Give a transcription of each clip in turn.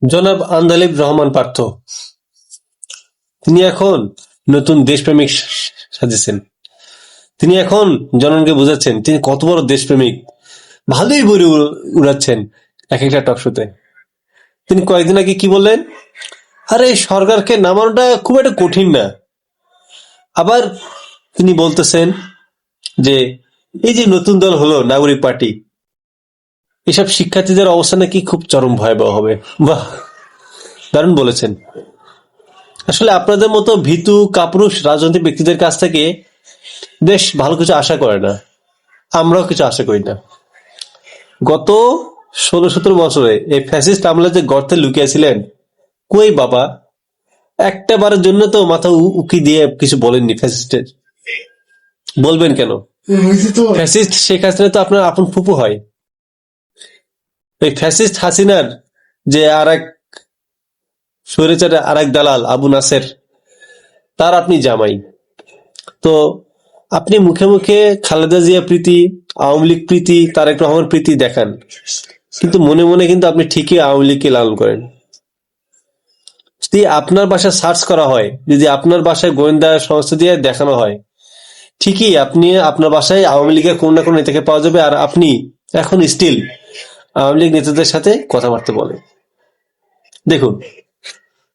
জনাব আন্দালিব রহমান পার্থ, তিনি এখন নতুন দেশপ্রেমিক সাজেছেন। তিনি এখন জনগণকে বোঝাচ্ছেন তিনি কত বড় দেশপ্রেমিক, ভালোই বড়ি উড়াচ্ছেন এক একটা টকশোতে। তিনি কয়েকদিন আগে কি বললেন, আরে সরকারকে নামানোটা খুব একটা কঠিন না। আবার তিনি বলতেছেন যে এই যে নতুন দল হলো নাগরিক পার্টি, এসব শিক্ষার্থীদের অবস্থা নাকি খুব চরম ভয়াবহ হবে। বাহ, দারুণ বলেছেন। আসলে আপনাদের মতো ভীতু কাপুরুষ রাজনৈতিক ব্যক্তিদের কাছ থেকে দেশ ভালো কিছু আশা করে না, আমরাও কিছু আশা করি না। গত 16-17 বছরে এই ফ্যাসিস্ট আমলা যে গর্তে লুকিয়েছিলেন, কই বাবা, একটা বারের জন্য তো মাথা উকি দিয়ে কিছু বলেননি ফ্যাসিস্টের। বলবেন কেন? ফ্যাসিস্ট শেখ হাসিনা তো আপনার আপন ফুপু হয়। ওই ফ্যাসিস্ট হাসিনার যে আর এক স্বৈরাচার আর এক দালাল আবু নাসের, তার আপনি জামাই। তো আপনি মুখে মুখে খালেদা জিয়া প্রীতি, আওয়ামী লীগ প্রীতি, তারেক রহমান প্রীতি দেখান, কিন্তু মনে মনে কিন্তু আপনি ঠিকই আওয়ামী লীগকে লালন করেন। যদি আপনার বাসায় সার্চ করা হয়, যদি আপনার বাসায় গোয়েন্দা সংস্থা দিয়ে দেখানো হয়, ঠিকই আপনি আপনার বাসায় আওয়ামী লীগের কোন না কোন নেতাকে পাওয়া যাবে, আর আপনি এখন স্টিল আওয়ামী লীগ নেতাদের সাথে কথাবার্তা বলেন। দেখুন,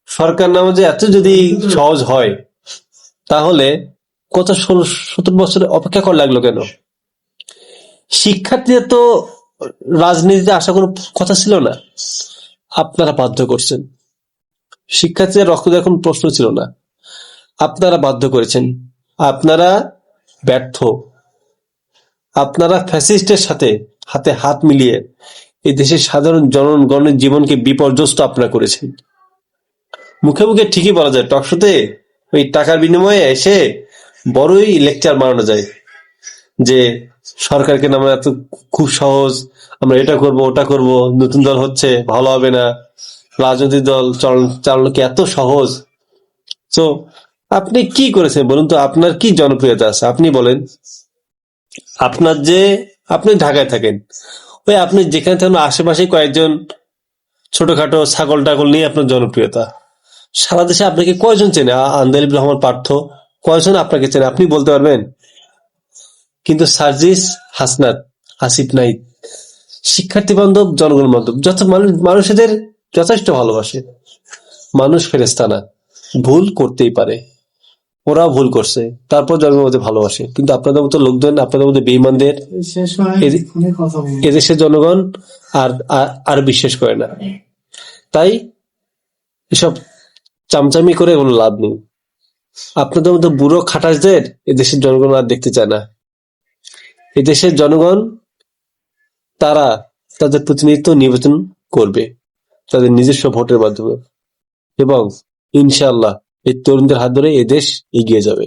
সরকার নামে যে এত যদি সহজ হয়, তাহলে গত 16-17 বছরে অপেক্ষা করা লাগলো কেন? শিক্ষার্থীদের তো রাজনীতিতে আসার কোনো কথা ছিল না, আপনারা বাধ্য করছেন। শিক্ষার্থীদের রক্ত দেওয়ার কোনো প্রশ্ন ছিল না, আপনারা বাধ্য করেছেন। আপনারা ব্যর্থ। আপনারা ফ্যাসিস্টের সাথে হাতে হাত মিলিয়ে এই দেশের সাধারণ জনগণের জীবনকে বিপর্যস্ত আপনারা করেছেন। মুখে মুখে ঠিকই বলা যায়, টকশোতে ওই টাকার বিনিময়ে এসে বড়ই লেকচার মারানো যায় যে সরকারকে নামে এত খুব সহজ, আমরা এটা করব ওটা করব, নতুন দল হচ্ছে, ভালো হবে না, রাজনৈতিক দল চালানো কি এত সহজ? তো আপনি কি করেছেন বলুন তো? আপনার কি জনপ্রিয়তা আছে আপনি বলেন। আপনার যে আপনি ঢাকায় থাকেন, ওই আপনি যেখানে থাকেন আশেপাশে কয়েকজন ছোটখাটো ছাগল টাগল নিয়ে আপনার জনপ্রিয়তা। সারা দেশে আপনাকে কয়জন চেনে? আন্দালিব রহমান পার্থ কয়জন আপনাকে চেনে আপনি বলতে পারবেন? কিন্তু সার্জিস, হাসনাত, আসিফ নাহিদ শিক্ষার্থী বান্ধব, জনগণ বান্ধব, যত মানুষদের যথেষ্ট ভালোবাসে। মানুষ ফেরেশতা না, ভুল করতেই পারে, ওরা ভুল করছে, তারপর জনগণ ওদের ভালোবাসে। কিন্তু আপনাদের মতো লোকজন, আপনাদের মতো বেঈমানদের এদেশের জনগণ আর আর বিশ্বাস করে না। তাই এসব চামচামি করে কোনো লাভ নেই। আপনাদের মতো বুড়ো খাটাসদের এদেশের জনগণ আর দেখতে চায় না। এদেশের জনগণ তারা তাদের প্রতিনিধিত্ব নির্বাচন করবে তাদের নিজস্ব ভোটের মাধ্যমে, এবং ইনশাআল্লাহ এই তরুণদের হাত ধরে এদেশ এগিয়ে যাবে।